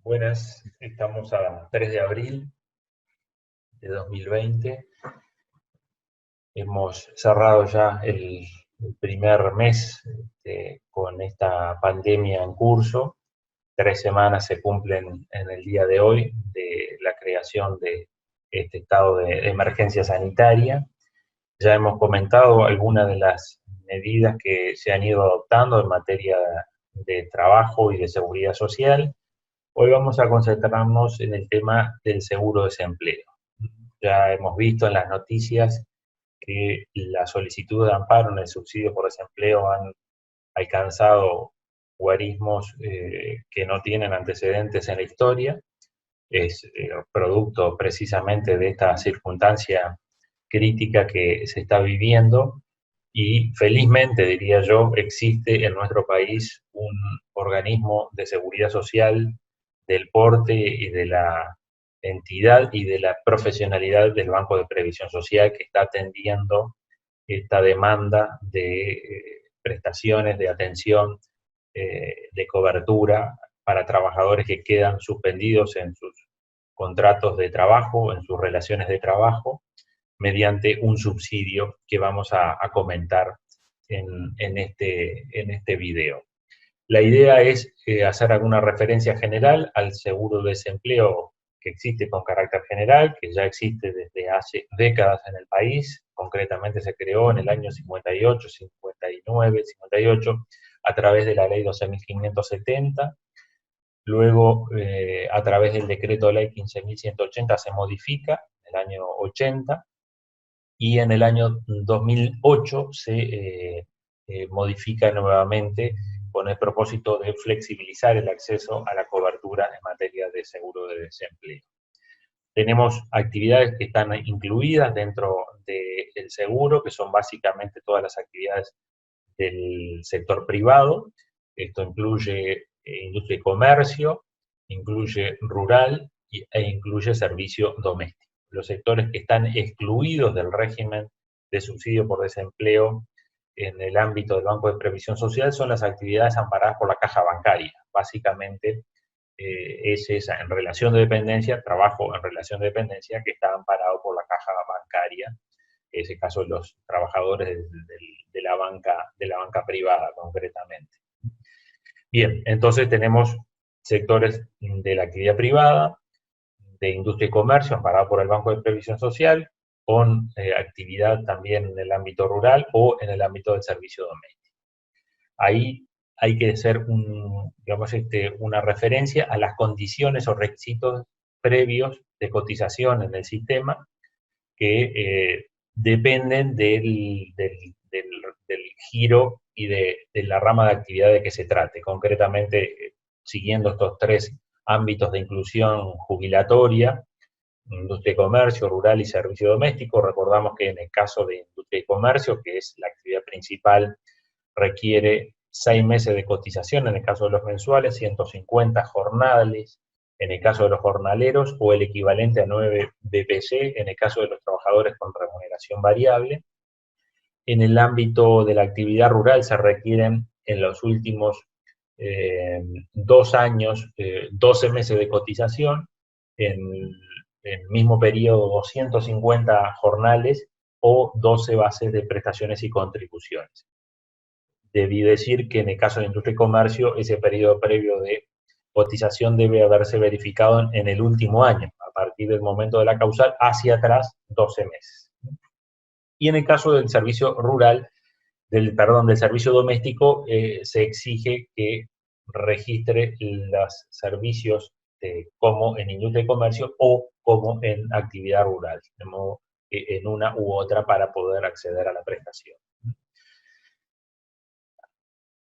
Buenas, estamos a 3 de abril de 2020. Hemos cerrado ya el primer mes con esta pandemia en curso. 3 semanas se cumplen en el día de hoy de la creación de este estado de emergencia sanitaria. Ya hemos comentado algunas de las medidas que se han ido adoptando en materia de trabajo y de seguridad social. Hoy vamos a concentrarnos en el tema del seguro de desempleo. Ya hemos visto en las noticias que la solicitud de amparo en el subsidio por desempleo han alcanzado guarismos que no tienen antecedentes en la historia. Es producto precisamente de esta circunstancia crítica que se está viviendo y felizmente, diría yo, existe en nuestro país un organismo de seguridad social del porte y de la entidad y de la profesionalidad del Banco de Previsión Social que está atendiendo esta demanda de prestaciones, de atención, de cobertura para trabajadores que quedan suspendidos en sus contratos de trabajo, en sus relaciones de trabajo, mediante un subsidio que vamos a comentar en este video. La idea es hacer alguna referencia general al seguro de desempleo que existe con carácter general, que ya existe desde hace décadas en el país. Concretamente se creó en el año 58, 59, 58, a través de la ley 12.570. Luego, a través del decreto ley 15.180 se modifica en el año 80, y en el año 2008 se modifica nuevamente con el propósito de flexibilizar el acceso a la cobertura en materia de seguro de desempleo. Tenemos actividades que están incluidas dentro del seguro, que son básicamente todas las actividades del sector privado. Esto incluye industria y comercio, incluye rural e incluye servicio doméstico. Los sectores que están excluidos del régimen de subsidio por desempleo en el ámbito del Banco de Previsión Social son las actividades amparadas por la caja bancaria. Básicamente es esa, en relación de dependencia, trabajo en relación de dependencia que está amparado por la caja bancaria, en ese caso los trabajadores de la banca privada concretamente. Bien, entonces tenemos sectores de la actividad privada, de industria y comercio, amparado por el Banco de Previsión Social, con actividad también en el ámbito rural o en el ámbito del servicio doméstico. Ahí hay que hacer una referencia a las condiciones o requisitos previos de cotización en el sistema que dependen del giro y de la rama de actividad de que se trate. Concretamente, siguiendo estos 3 ámbitos de inclusión jubilatoria, industria y comercio, rural y servicio doméstico. Recordamos que en el caso de industria y comercio, que es la actividad principal, requiere 6 meses de cotización, en el caso de los mensuales, 150 jornales, en el caso de los jornaleros, o el equivalente a 9 BPC, en el caso de los trabajadores con remuneración variable. En el ámbito de la actividad rural se requieren en los últimos 2 años 12 meses de cotización, en el mismo periodo 250 jornales o 12 bases de prestaciones y contribuciones. Debí decir que en el caso de industria y comercio, ese periodo previo de cotización debe haberse verificado en el último año, a partir del momento de la causal, hacia atrás 12 meses. Y en el caso del servicio rural, del servicio doméstico, se exige que registre los servicios como en industria y comercio o como en actividad rural, de modo que en una u otra para poder acceder a la prestación.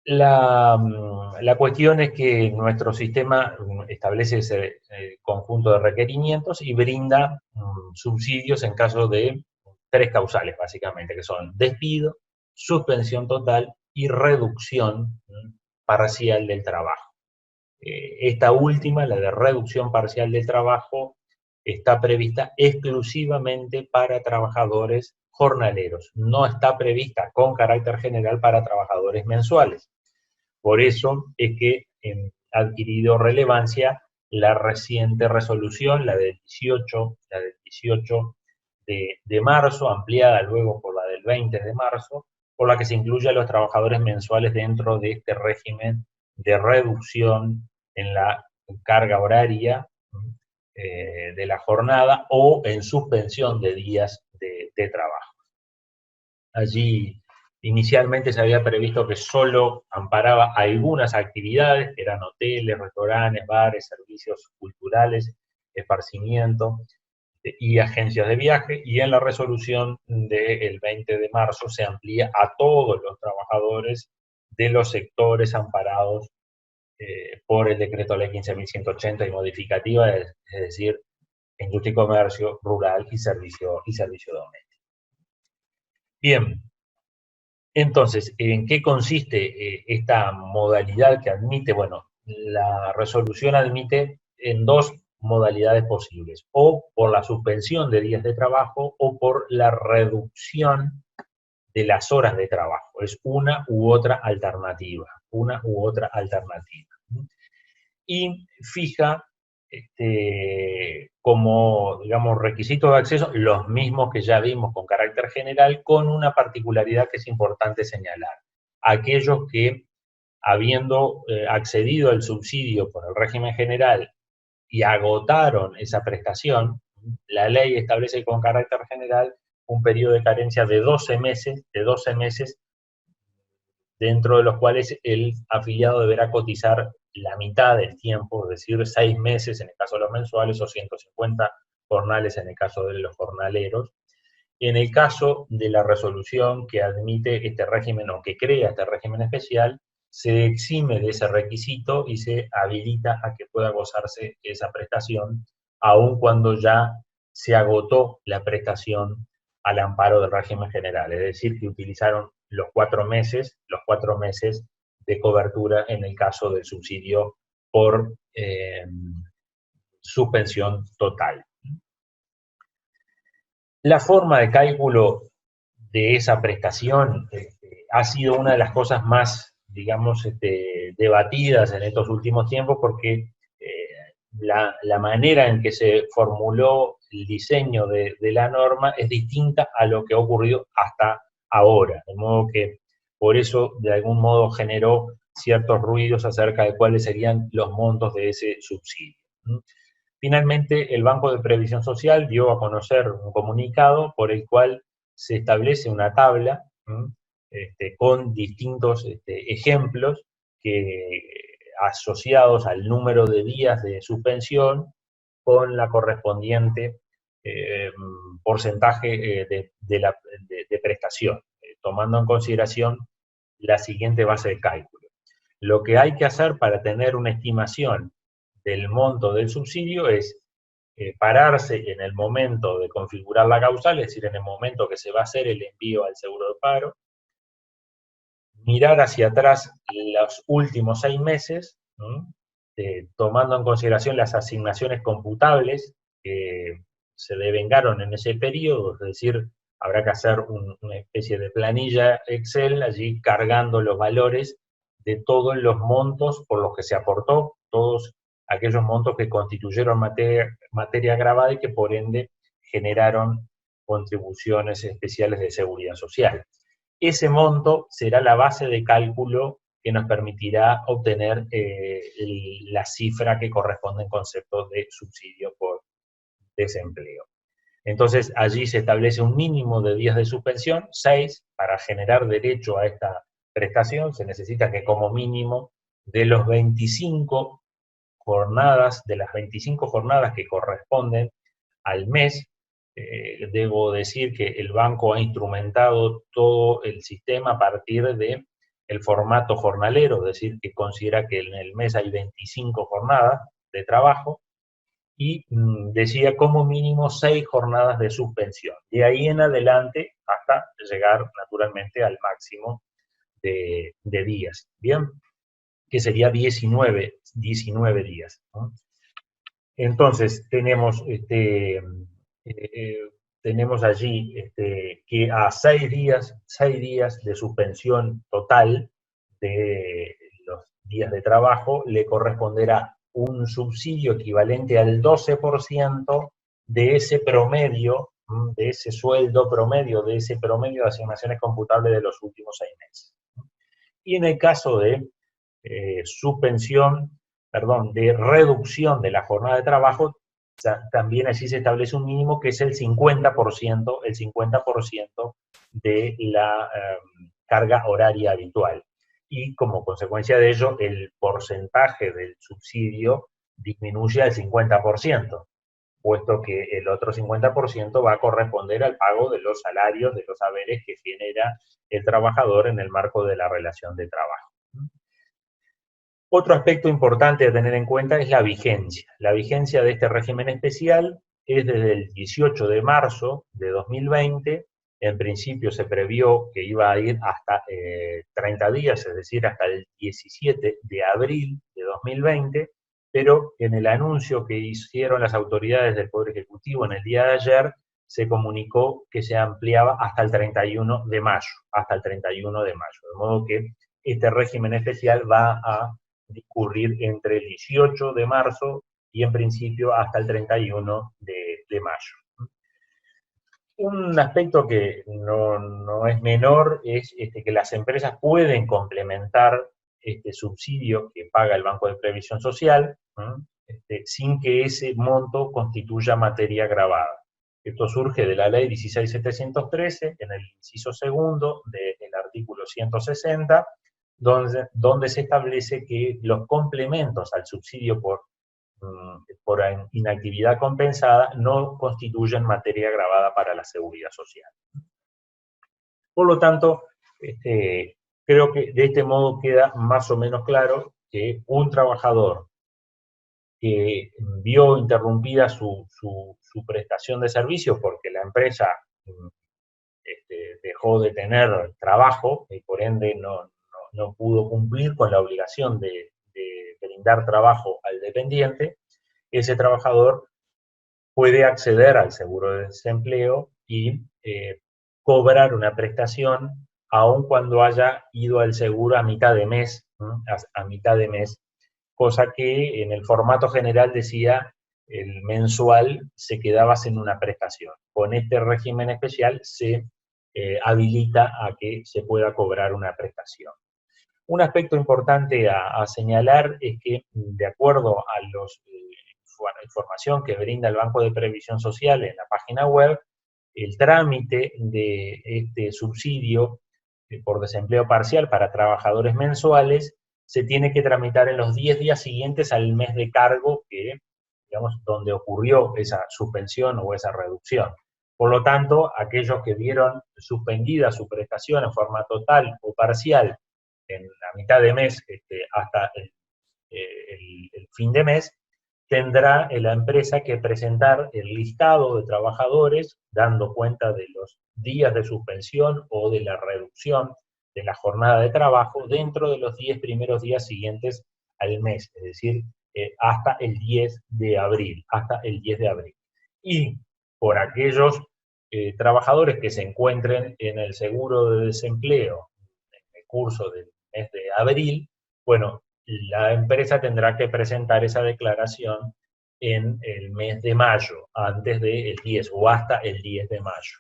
La cuestión es que nuestro sistema establece ese conjunto de requerimientos y brinda subsidios en caso de 3 causales, básicamente, que son despido, suspensión total y reducción parcial del trabajo. Esta última, la de reducción parcial del trabajo, está prevista exclusivamente para trabajadores jornaleros. No está prevista con carácter general para trabajadores mensuales. Por eso es que ha adquirido relevancia la reciente resolución, la del 18 de marzo, ampliada luego por la del 20 de marzo, por la que se incluye a los trabajadores mensuales dentro de este régimen de reducción en la carga horaria de la jornada o en suspensión de días de trabajo. Allí inicialmente se había previsto que solo amparaba algunas actividades, que eran hoteles, restaurantes, bares, servicios culturales, esparcimiento y agencias de viaje, y en la resolución del 20 de marzo se amplía a todos los trabajadores de los sectores amparados por el decreto ley 15.180 y modificativa, es decir, industria y comercio, rural y servicio doméstico. Bien, entonces, ¿en qué consiste esta modalidad que admite? Bueno, la resolución admite en dos modalidades posibles, o por la suspensión de días de trabajo o por la reducción de las horas de trabajo. Es una u otra alternativa, Y fija como, digamos, requisitos de acceso los mismos que ya vimos con carácter general, con una particularidad que es importante señalar. Aquellos que, habiendo accedido al subsidio por el régimen general y agotaron esa prestación, la ley establece con carácter general un periodo de carencia de 12 meses, dentro de los cuales el afiliado deberá cotizar la mitad del tiempo, es decir, 6 meses en el caso de los mensuales o 150 jornales en el caso de los jornaleros. En el caso de la resolución que admite este régimen o que crea este régimen especial, se exime de ese requisito y se habilita a que pueda gozarse esa prestación, aun cuando ya se agotó la prestación al amparo del régimen general, es decir, que utilizaron los 4 meses de cobertura en el caso del subsidio por suspensión total. La forma de cálculo de esa prestación ha sido una de las cosas más, digamos, debatidas en estos últimos tiempos, porque la manera en que se formuló el diseño de la norma es distinta a lo que ha ocurrido hasta ahora, de modo que por eso de algún modo generó ciertos ruidos acerca de cuáles serían los montos de ese subsidio. Finalmente, el Banco de Previsión Social dio a conocer un comunicado por el cual se establece una tabla con distintos ejemplos que, asociados al número de días de suspensión con la correspondiente porcentaje de prestación, tomando en consideración la siguiente base de cálculo. Lo que hay que hacer para tener una estimación del monto del subsidio es pararse en el momento de configurar la causal, es decir, en el momento que se va a hacer el envío al seguro de paro, mirar hacia atrás los últimos 6 meses, tomando en consideración las asignaciones computables que se devengaron en ese periodo, es decir, habrá que hacer una especie de planilla Excel, allí cargando los valores de todos los montos por los que se aportó, todos aquellos montos que constituyeron materia gravada y que por ende generaron contribuciones especiales de seguridad social. Ese monto será la base de cálculo que nos permitirá obtener la cifra que corresponde en concepto de subsidio por desempleo. Entonces, allí se establece un mínimo de días de suspensión, 6, para generar derecho a esta prestación. Se necesita que como mínimo de las 25 jornadas que corresponden al mes, debo decir que el banco ha instrumentado todo el sistema a partir del formato jornalero, es decir, que considera que en el mes hay 25 jornadas de trabajo, y decía como mínimo 6 jornadas de suspensión. De ahí en adelante hasta llegar naturalmente al máximo de días, ¿bien? Que sería 19 días, ¿no? Entonces, tenemos allí que a 6 días de suspensión total de los días de trabajo le corresponderá un subsidio equivalente al 12% de ese promedio, de ese sueldo promedio, de ese promedio de asignaciones computables de los últimos 6 meses. Y en el caso de de reducción de la jornada de trabajo, también allí se establece un mínimo que es el 50%, de la carga horaria habitual. Y como consecuencia de ello, el porcentaje del subsidio disminuye al 50%, puesto que el otro 50% va a corresponder al pago de los salarios, de los saberes que genera el trabajador en el marco de la relación de trabajo. Otro aspecto importante a tener en cuenta es la vigencia. La vigencia de este régimen especial es desde el 18 de marzo de 2020. En principio se previó que iba a ir hasta 30 días, es decir, hasta el 17 de abril de 2020, pero en el anuncio que hicieron las autoridades del Poder Ejecutivo en el día de ayer, se comunicó que se ampliaba hasta el 31 de mayo, de modo que este régimen especial va a discurrir entre el 18 de marzo y en principio hasta el 31 de mayo. Un aspecto que no es menor es que las empresas pueden complementar este subsidio que paga el Banco de Previsión Social sin que ese monto constituya materia gravada. Esto surge de la ley 16.713 en el inciso segundo del artículo 160, donde se establece que los complementos al subsidio por inactividad compensada no constituyen materia gravada para la seguridad social. Por lo tanto, creo que de este modo queda más o menos claro que un trabajador que vio interrumpida su prestación de servicios porque la empresa dejó de tener trabajo y por ende no pudo cumplir con la obligación de brindar trabajo al dependiente, ese trabajador puede acceder al seguro de desempleo y cobrar una prestación aun cuando haya ido al seguro a mitad de mes, cosa que en el formato general decía el mensual se quedaba sin una prestación. Con este régimen especial se habilita a que se pueda cobrar una prestación. Un aspecto importante a señalar es que, de acuerdo a la información que brinda el Banco de Previsión Social en la página web, el trámite de este subsidio por desempleo parcial para trabajadores mensuales se tiene que tramitar en los 10 días siguientes al mes de cargo donde ocurrió esa suspensión o esa reducción. Por lo tanto, aquellos que vieron suspendida su prestación en forma total o parcial en la mitad de mes hasta el fin de mes, tendrá la empresa que presentar el listado de trabajadores dando cuenta de los días de suspensión o de la reducción de la jornada de trabajo dentro de los 10 primeros días siguientes al mes, es decir, hasta el 10 de abril, Y por aquellos trabajadores que se encuentren en el seguro de desempleo en el curso del mes de abril, bueno, la empresa tendrá que presentar esa declaración en el mes de mayo, antes del 10 o hasta el 10 de mayo.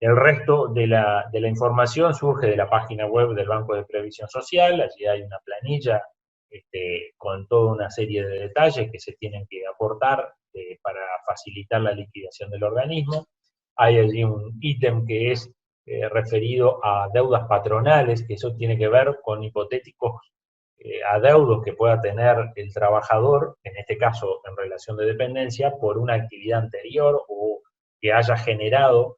El resto de la información surge de la página web del Banco de Previsión Social. Allí hay una planilla con toda una serie de detalles que se tienen que aportar para facilitar la liquidación del organismo. Hay allí un ítem que es referido a deudas patronales, que eso tiene que ver con hipotéticos adeudos que pueda tener el trabajador, en este caso en relación de dependencia, por una actividad anterior o que haya generado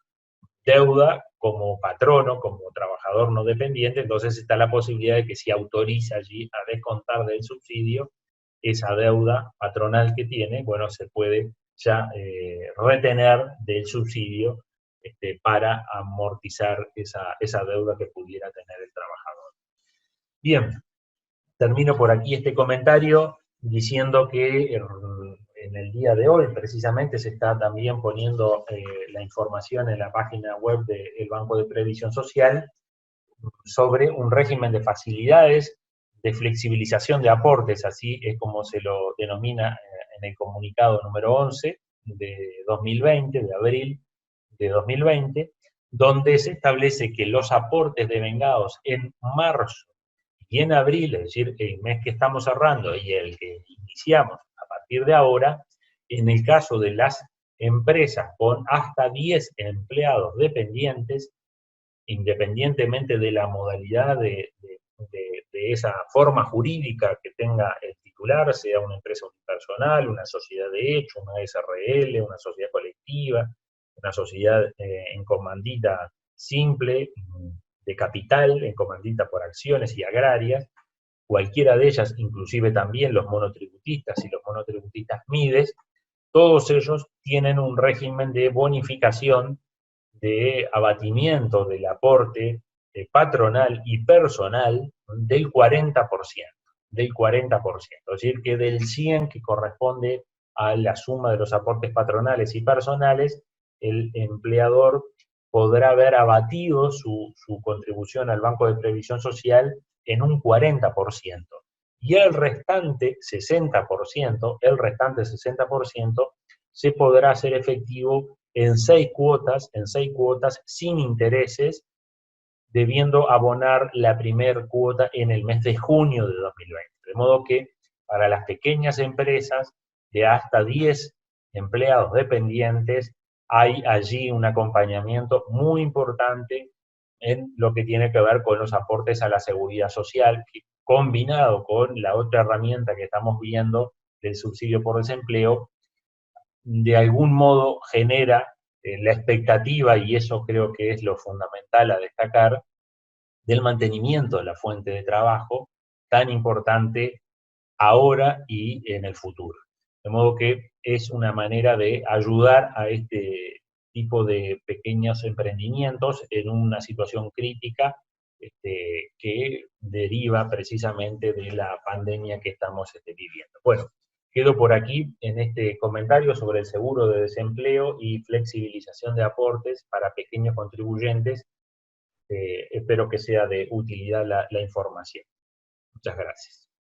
deuda como patrono, como trabajador no dependiente. Entonces está la posibilidad de que se autoriza allí a descontar del subsidio esa deuda patronal que tiene, bueno, se puede ya retener del subsidio para amortizar esa deuda que pudiera tener el trabajador. Bien, termino por aquí este comentario diciendo que en el día de hoy precisamente se está también poniendo la información en la página web del Banco de Previsión Social sobre un régimen de facilidades de flexibilización de aportes, así es como se lo denomina en el comunicado número 11 de 2020, de abril de 2020, donde se establece que los aportes devengados en marzo y en abril, es decir, el mes que estamos cerrando y el que iniciamos a partir de ahora, en el caso de las empresas con hasta 10 empleados dependientes, independientemente de la modalidad de esa forma jurídica que tenga el titular, sea una empresa unipersonal, una sociedad de hecho, una SRL, una sociedad colectiva, una sociedad en comandita simple, de capital, en comandita por acciones y agrarias, cualquiera de ellas, inclusive también los monotributistas y los monotributistas MIDES, todos ellos tienen un régimen de bonificación, de abatimiento del aporte patronal y personal del 40%, del 40%. Es decir, que del 100 que corresponde a la suma de los aportes patronales y personales, el empleador podrá ver abatido su contribución al Banco de Previsión Social en un 40%. Y el restante 60%, se podrá hacer efectivo en 6 cuotas sin intereses, debiendo abonar la primera cuota en el mes de junio de 2020. De modo que para las pequeñas empresas de hasta 10 empleados dependientes, hay allí un acompañamiento muy importante en lo que tiene que ver con los aportes a la seguridad social, que combinado con la otra herramienta que estamos viendo del subsidio por desempleo, de algún modo genera la expectativa, y eso creo que es lo fundamental a destacar, del mantenimiento de la fuente de trabajo tan importante ahora y en el futuro. De modo que es una manera de ayudar a este tipo de pequeños emprendimientos en una situación crítica que deriva precisamente de la pandemia que estamos viviendo. Bueno, quedo por aquí en este comentario sobre el seguro de desempleo y flexibilización de aportes para pequeños contribuyentes. Espero que sea de utilidad la información. Muchas gracias.